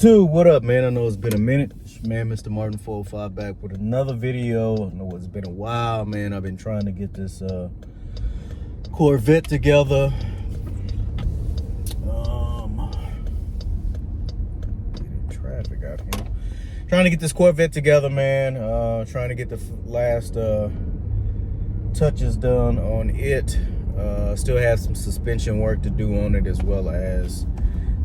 YouTube, what up, man? I know it's been a minute. It's your man, Mr. Martin 405, back with another video. I know it's been a while, man. I've been trying to get this Corvette together. Getting traffic out here. Trying to get this Corvette together, man. Trying to get the last touches done on it. Still have some suspension work to do on it, as well as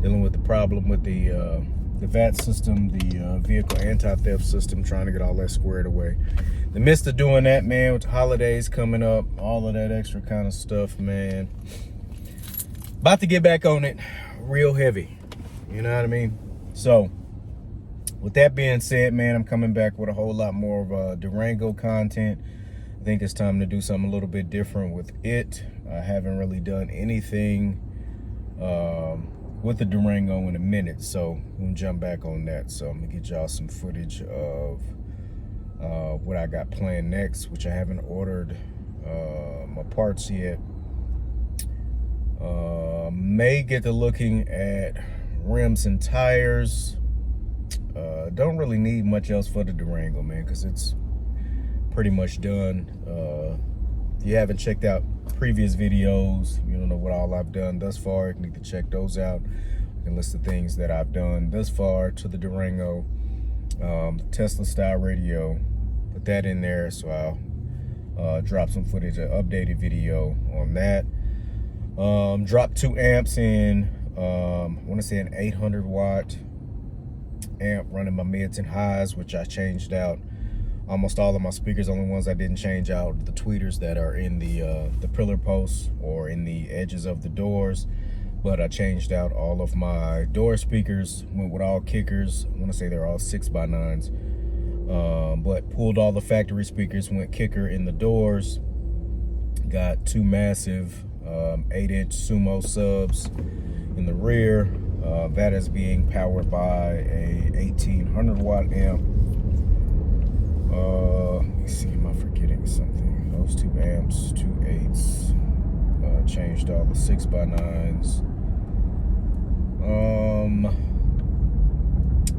dealing with the problem with the VAT system, the vehicle anti-theft system, trying to get all that squared away. In the midst of doing that, man, with the holidays coming up, all of that extra kind of stuff, man, about to get back on it real heavy. You know what I mean? So, with that being said, man, I'm coming back with a whole lot more of Durango content. I think it's time to do something a little bit different with it. I haven't really done anything with the Durango in a minute, so I'm gonna jump back on that. So I'm gonna get y'all some footage of what I got planned next, which I haven't ordered my parts yet. May get to looking at rims and tires. Don't really need much else for the Durango, man, because it's pretty much done. If you haven't checked out previous videos, you don't know what all I've done thus far, you need to check those out. I can list the things that I've done thus far to the Durango. Tesla style radio, put that in there, so I'll drop some footage, an updated video on that. Drop 2 amps in, I want to say an 800 watt amp running my mids and highs, which I changed out almost all of my speakers. Only ones I didn't change out the tweeters that are in the pillar posts or in the edges of the doors, but I changed out all of my door speakers, went with all kickers. I want to say they're all 6x9s, but pulled all the factory speakers, went kicker in the doors, got 2 massive 8-inch Sumo subs in the rear. That is being powered by a 1800 watt amp. Let me see, am I forgetting something? Those 2 amps, 2 8s, changed all the 6x9s.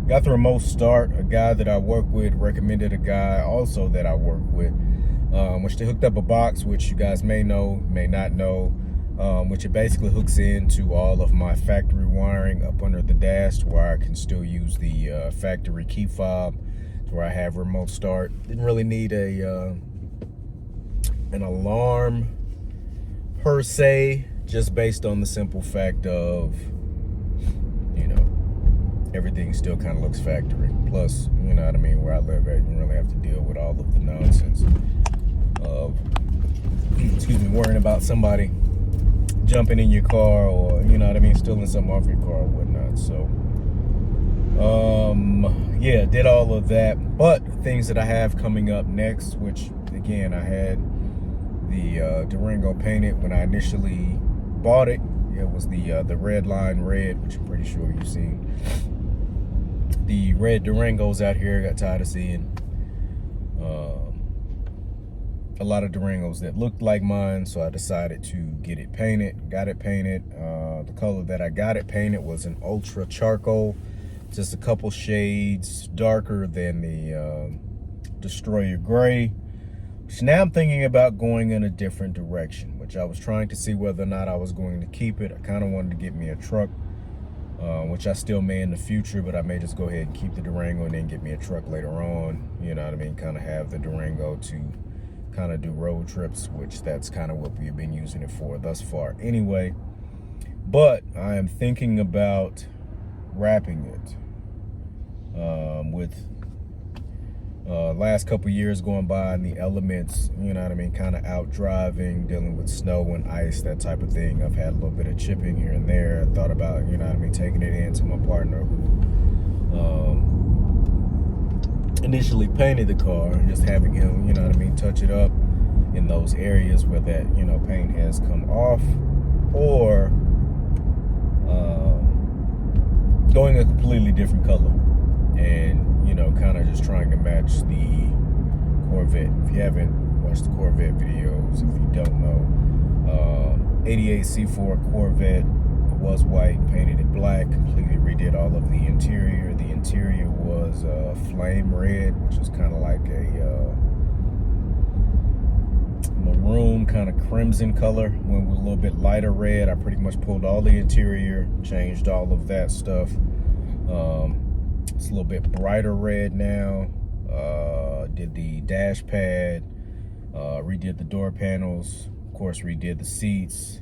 Got the remote start. A guy that I work with recommended a guy also that I work with, which they hooked up a box, which you guys may know, may not know, which it basically hooks into all of my factory wiring up under the dash, where I can still use the factory key fob, where I have remote start. Didn't really need an alarm per se, just based on the simple fact of, you know, everything still kind of looks factory. Plus, you know what I mean, where I live at, you don't really have to deal with all of the nonsense of, excuse me, worrying about somebody jumping in your car, or, you know what I mean, stealing something off your car or whatnot. So yeah, did all of that. But things that I have coming up next, which again, I had the Durango painted when I initially bought it. It was the red line red, which I'm pretty sure you've seen. The red Durangos out here, got tired of seeing a lot of Durangos that looked like mine, so I decided to get it painted. Got it painted. The color that I got it painted was an ultra charcoal, just a couple shades darker than the Destroyer Gray. So now I'm thinking about going in a different direction, which I was trying to see whether or not I was going to keep it. I kind of wanted to get me a truck, which I still may in the future, but I may just go ahead and keep the Durango and then get me a truck later on. You know what I mean? Kind of have the Durango to kind of do road trips, which that's kind of what we've been using it for thus far anyway. But I am thinking about wrapping it. With last couple years going by and the elements, you know what I mean, kind of out driving, dealing with snow and ice, that type of thing. I've had a little bit of chipping here and there. I thought about, you know what I mean, taking it in to my partner who initially painted the car, and just having him, you know what I mean, touch it up in those areas where that, you know, paint has come off, or going a completely different color and, you know, kind of just trying to match the Corvette. If you haven't watched the Corvette videos, if you don't know, 88 C4 Corvette was white, painted it black, completely redid all of the interior. The interior was flame red, which was kind of like a maroon, kind of crimson color. Went with a little bit lighter red. I pretty much pulled all the interior, changed all of that stuff. It's a little bit brighter red now. Did the dash pad, redid the door panels, of course redid the seats,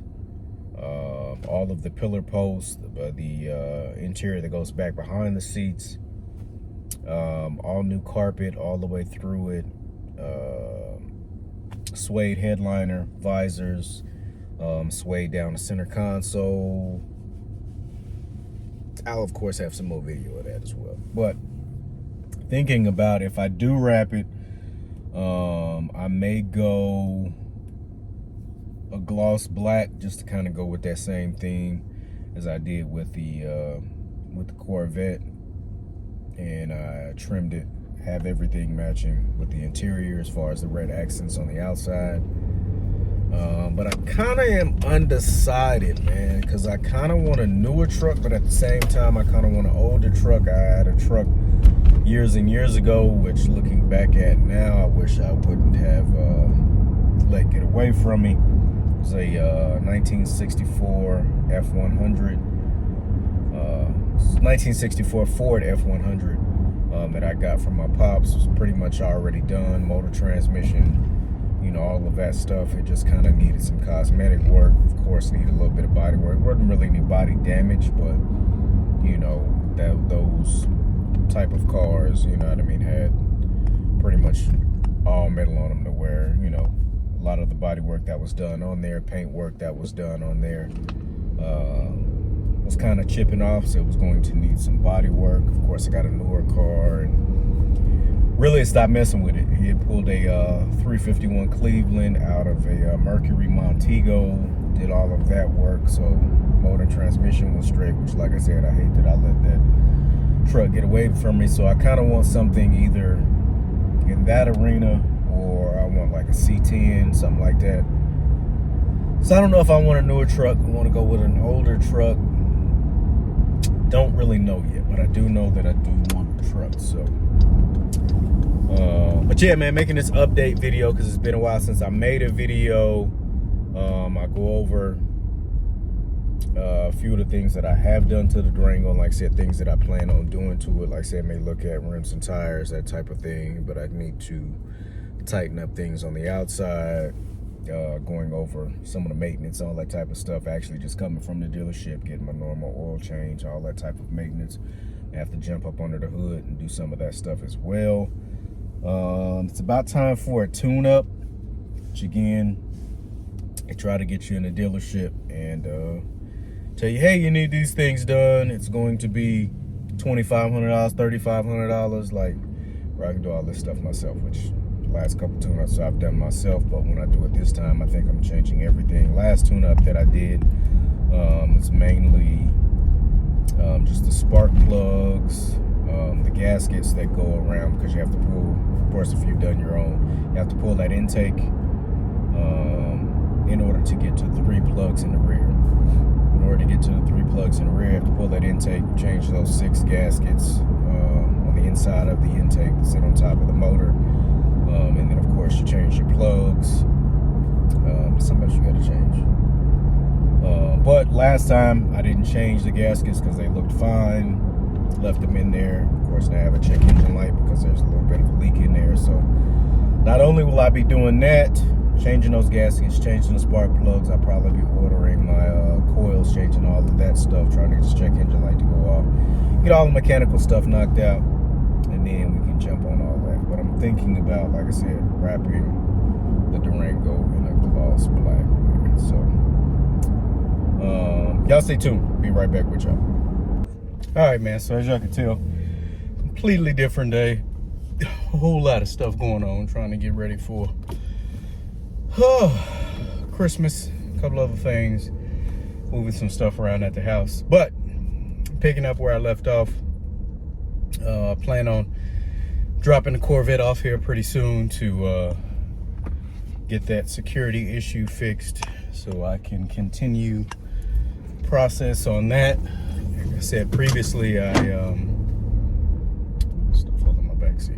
all of the pillar posts, the interior that goes back behind the seats, all new carpet all the way through it, suede headliner, visors, suede down the center console. I'll of course have some more video of that as well. But thinking about if I do wrap it, I may go a gloss black just to kind of go with that same theme as I did with the Corvette, and I trimmed it, have everything matching with the interior as far as the red accents on the outside. But I kind of am undecided, man, because I kind of want a newer truck, but at the same time I kind of want an older truck. I had a truck years and years ago, which looking back at now, I wish I wouldn't have let get away from me. It was a 1964 F100, 1964 Ford F100 that I got from my pops. It was pretty much already done, motor, transmission, you know, all of that stuff. It just kind of needed some cosmetic work. Of course, needed a little bit of body work. Wasn't really any body damage, but you know, those type of cars, you know what I mean, had pretty much all metal on them, to where, you know, a lot of the body work that was done on there, paint work that was done on there, was kind of chipping off, so it was going to need some body work. Of course, I got a newer car and really stopped messing with it. He had pulled a 351 Cleveland out of a Mercury Montego, did all of that work, so motor and transmission was straight, which, like I said, I hate that I let that truck get away from me. So I kind of want something either in that arena, or I want like a C10, something like that. So I don't know if I want a newer truck. I want to go with an older truck. Don't really know yet, but I do know that I do want a truck. So but yeah, man, making this update video because it's been a while since I made a video. I go over a few of the things that I have done to the Durango, and like I said, things that I plan on doing to it. Like I said, I may look at rims and tires, that type of thing, but I need to tighten up things on the outside, going over some of the maintenance, all that type of stuff. Actually just coming from the dealership, getting my normal oil change, all that type of maintenance. I have to jump up under the hood and do some of that stuff as well. It's about time for a tune-up, which again, I try to get you in the dealership and tell you, hey, you need these things done. It's going to be $2,500, $3,500, like, where I can do all this stuff myself, which the last couple tune-ups I've done myself, but when I do it this time, I think I'm changing everything. Last tune-up that I did, it's mainly just the spark plugs, the gaskets that go around, because you have to pull, of course, if you've done your own, you have to pull that intake in order to get to the 3 plugs in the rear. In order to get to the 3 plugs in the rear, you have to pull that intake, change those 6 gaskets on the inside of the intake that sit on top of the motor. And then, of course, you change your plugs. Something else you got to change. But last time, I didn't change the gaskets because they looked fine. Left them in there. Of course, now I have a check engine light because there's a little bit of a leak in there. So not only will I be doing that, changing those gaskets, changing the spark plugs, I'll probably be ordering my coils, changing all of that stuff, trying to get this check engine light to go off, get all the mechanical stuff knocked out, and then we can jump on all that. But I'm thinking about, like I said, wrapping the Durango in a gloss black. So y'all stay tuned. Be right back with y'all. All right, man, so as y'all can tell, completely different day. A whole lot of stuff going on, trying to get ready for Christmas, a couple other things, moving some stuff around at the house. But picking up where I left off, plan on dropping the Corvette off here pretty soon to get that security issue fixed so I can continue process on that. Like I said previously, I stuff all in my back seat.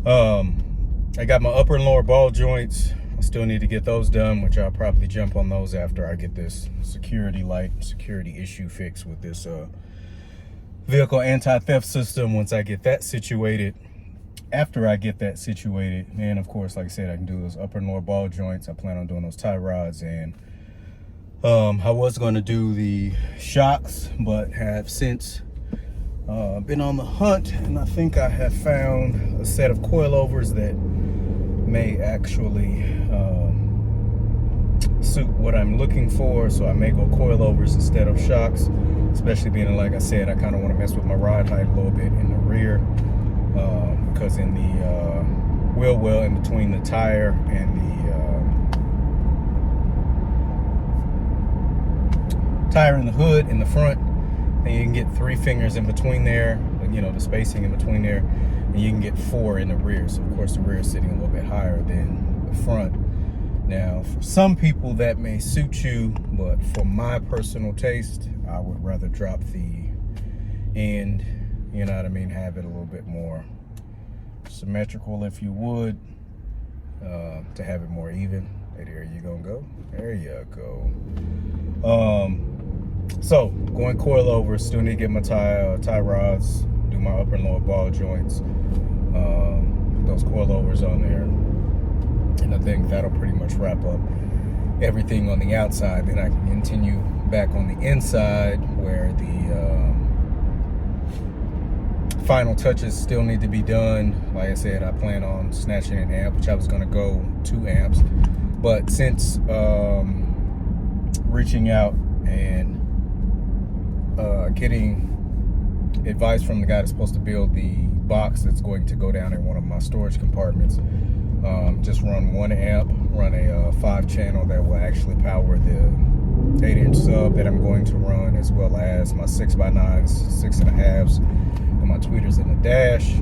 I got my upper and lower ball joints. I still need to get those done, which I'll probably jump on those after I get this security issue fixed with this vehicle anti-theft system. Once I get that situated, after I get that situated, and of course, like I said, I can do those upper and lower ball joints. I plan on doing those tie rods, and I was going to do the shocks, but have since been on the hunt, and I think I have found a set of coilovers that may actually suit what I'm looking for. So I may go coilovers instead of shocks, especially being, like I said, I kind of want to mess with my ride height a little bit in the rear, because in the wheel well in between the tire and the tire and the hood in the front, and you can get 3 fingers in between there, you know, the spacing in between there, and you can get 4 in the rear. So of course the rear is sitting a little bit higher than the front. Now for some people that may suit you, but for my personal taste, I would rather drop the end, you know what I mean, have it a little bit more symmetrical, if you would, to have it more even. Hey, there you gonna go, there you go. So going coilovers, still need to get my tie rods, do my upper and lower ball joints, put those coilovers on there, and I think that'll pretty much wrap up everything on the outside. Then I can continue back on the inside, where the final touches still need to be done. Like I said, I plan on snatching an amp, which I was going to go 2 amps, but since reaching out and getting advice from the guy that's supposed to build the box that's going to go down in one of my storage compartments, just run 1 amp, run a 5-channel that will actually power the 8-inch sub that I'm going to run, as well as my 6x9s, 6.5s, and my tweeters in the dash.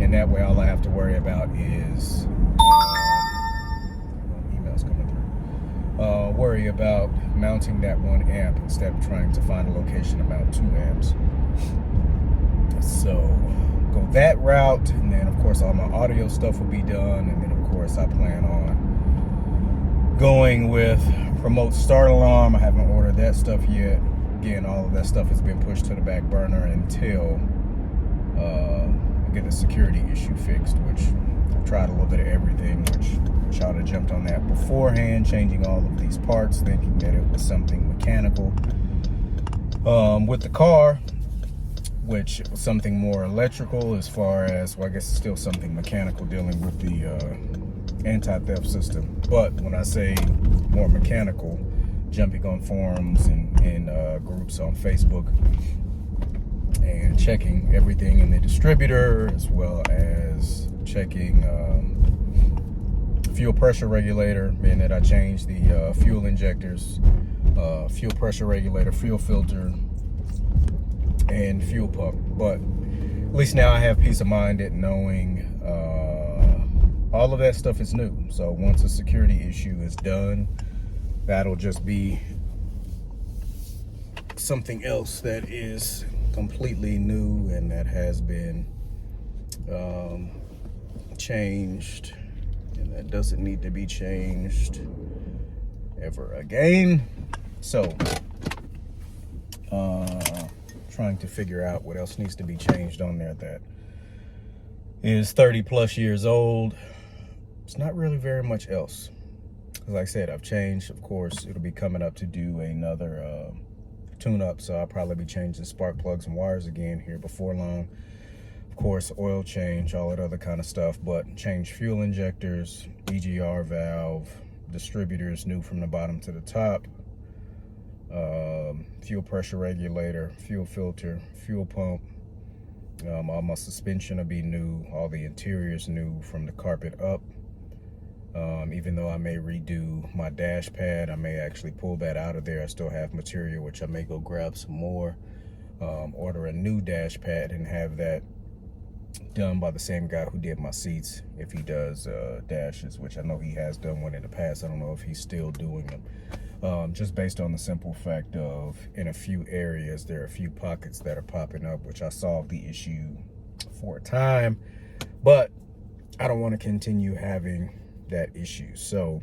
And that way all I have to worry about is emails coming through. Worry about mounting that 1 amp instead of trying to find a location to mount 2 amps. So go that route, and then of course all my audio stuff will be done, and then of course I plan on going with remote start alarm. I haven't ordered that stuff yet. Again, all of that stuff has been pushed to the back burner until I get the security issue fixed, which I've tried a little bit of everything, which I ought to have jumped on that beforehand, changing all of these parts, thinking that it was something mechanical with the car, which was something more electrical, as far as, well, I guess it's still something mechanical dealing with the anti-theft system. But when I say more mechanical, jumping on forums and groups on Facebook and checking everything in the distributor, as well as checking fuel pressure regulator, being that I changed the fuel injectors, fuel pressure regulator, fuel filter, and fuel pump. But at least now I have peace of mind at knowing all of that stuff is new. So once a security issue is done, that'll just be something else that is completely new and that has been changed, and that doesn't need to be changed ever again. So trying to figure out what else needs to be changed on there that is 30+ years old. It's not really very much else. Like I said, I've changed, of course, it'll be coming up to do another tune-up, so I'll probably be changing spark plugs and wires again here before long. Of course, oil change, all that other kind of stuff, but change fuel injectors, EGR valve, distributors new from the bottom to the top, fuel pressure regulator, fuel filter, fuel pump, all my suspension will be new, all the interiors new from the carpet up. Even though I may redo my dash pad, I may actually pull that out of there. I still have material, which I may go grab some more, order a new dash pad and have that done by the same guy who did my seats, if he does dashes, which I know he has done one in the past. I don't know if he's still doing them. Just based on the simple fact of, in a few areas, there are a few pockets that are popping up, which I solved the issue for a time, but I don't want to continue having that issue. So,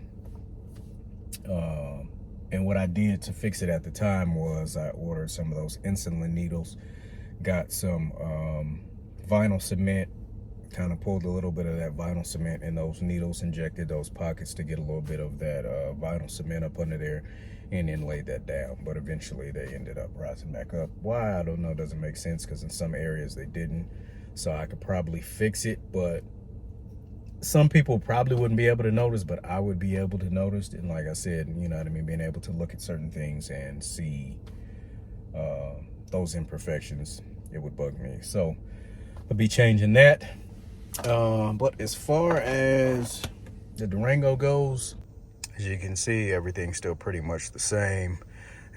and what I did to fix it at the time was I ordered some of those insulin needles, got some vinyl cement, kind of pulled a little bit of that vinyl cement in those needles, injected those pockets to get a little bit of that vinyl cement up under there, and then laid that down. But eventually they ended up rising back up. Why, I don't know, doesn't make sense, because in some areas they didn't. So I could probably fix it, but some people probably wouldn't be able to notice, but I would be able to notice. And like I said, you know what I mean, being able to look at certain things and see those imperfections, it would bug me. So I'll be changing that. But as far as the Durango goes, as you can see, everything's still pretty much the same.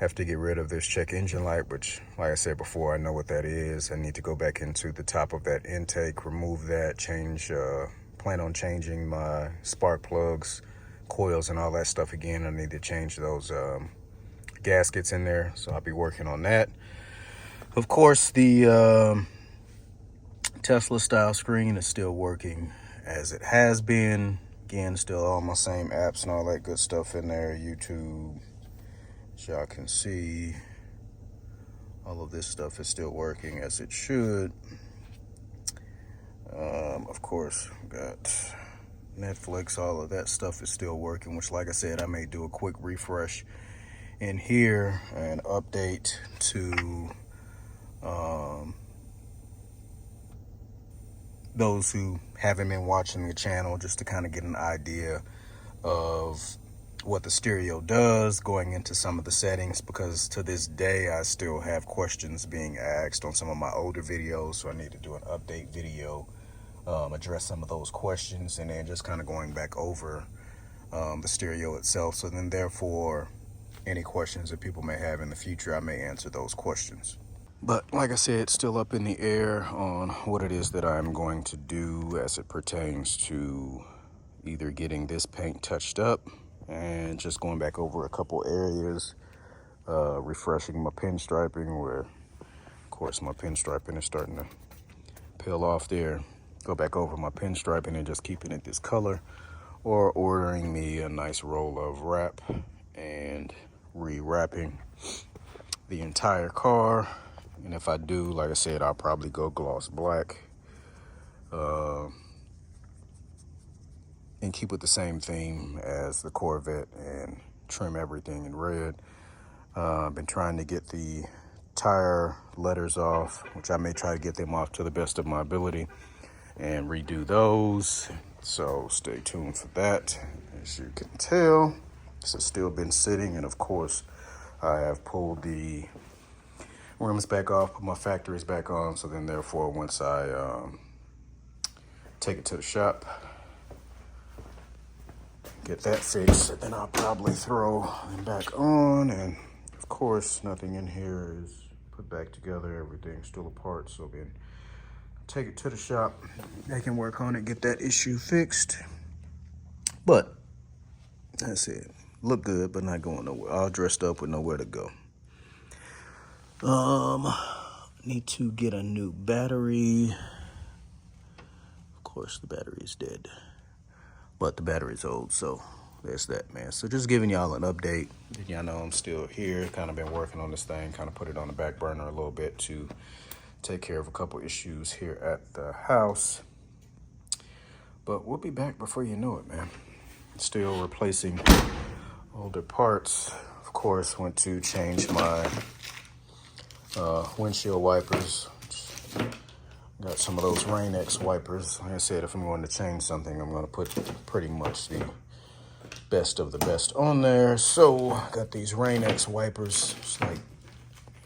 Have to get rid of this check engine light, which, like I said before, I know what that is. I need to go back into the top of that intake, remove that, change, plan on changing my spark plugs, coils, and all that stuff again. I need to change those gaskets in there, so I'll be working on that. Of course, the Tesla style screen is still working as it has been. Again, still all my same apps and all that good stuff in there. YouTube, as y'all can see, all of this stuff is still working as it should. Of course, got Netflix, all of that stuff is still working, which, like I said, I may do a quick refresh in here and update to those who haven't been watching the channel, just to kind of get an idea of what the stereo does, going into some of the settings, because to this day I still have questions being asked on some of my older videos, so I need to do an update video, address some of those questions, and then just kind of going back over the stereo itself. So then therefore, any questions that people may have in the future, I may answer those questions. But like I said, still up in the air on what it is that I'm going to do as it pertains to either getting this paint touched up and just going back over a couple areas, refreshing my pinstriping, where of course my pinstriping is starting to peel off there. Go back over my pinstriping and just keeping it this color, or ordering me a nice roll of wrap and re-wrapping the entire car. And if I do, like I said, I'll probably go gloss black and keep with the same theme as the Corvette and trim everything in red. I've been trying to get the tire letters off, which I may try to get them off to the best of my ability, and redo those. So stay tuned for that. As you can tell, this has still been sitting, and of course I have pulled the rims back off, put my factories back on. So then therefore, once I take it to the shop, get that fixed, then I'll probably throw them back on. And of course, nothing in here is put back together. Everything's still apart. So then take it to the shop. They can work on it, get that issue fixed. But that's it. Look good, but not going nowhere. All dressed up with nowhere to go. Need to get a new battery. Of course, the battery is dead, but the battery's old, so there's that, man. So just giving y'all an update. Y'all know I'm still here, kind of been working on this thing, kind of put it on the back burner a little bit to take care of a couple issues here at the house. But we'll be back before you know it, man. Still replacing older parts. Of course, went to change my windshield wipers. Got some of those Rain-X wipers. Like I said, if I'm going to change something, I'm going to put pretty much the best of the best on there. So got these Rain-X wipers. It's like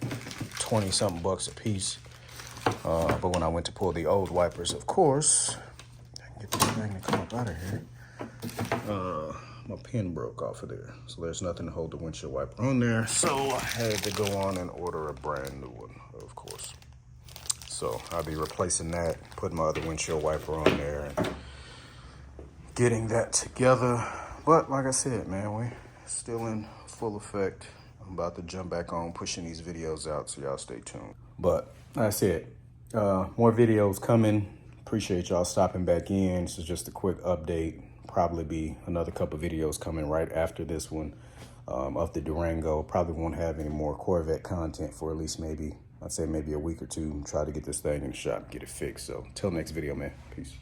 20-something bucks a piece. But when I went to pull the old wipers, of course, I can get this thing to come up out of here. My pin broke off of there, so there's nothing to hold the windshield wiper on there. So I had to go on and order a brand new one, of course. So I'll be replacing that, putting my other windshield wiper on there, and getting that together. But like I said, man, we're still in full effect. I'm about to jump back on pushing these videos out, so y'all stay tuned. But like I said, more videos coming. Appreciate y'all stopping back in. This is just a quick update. Probably be another couple videos coming right after this one of the Durango. Probably won't have any more Corvette content for at least maybe, I'd say maybe a week or two. Try to get this thing in the shop, get it fixed. So till next video, man. Peace.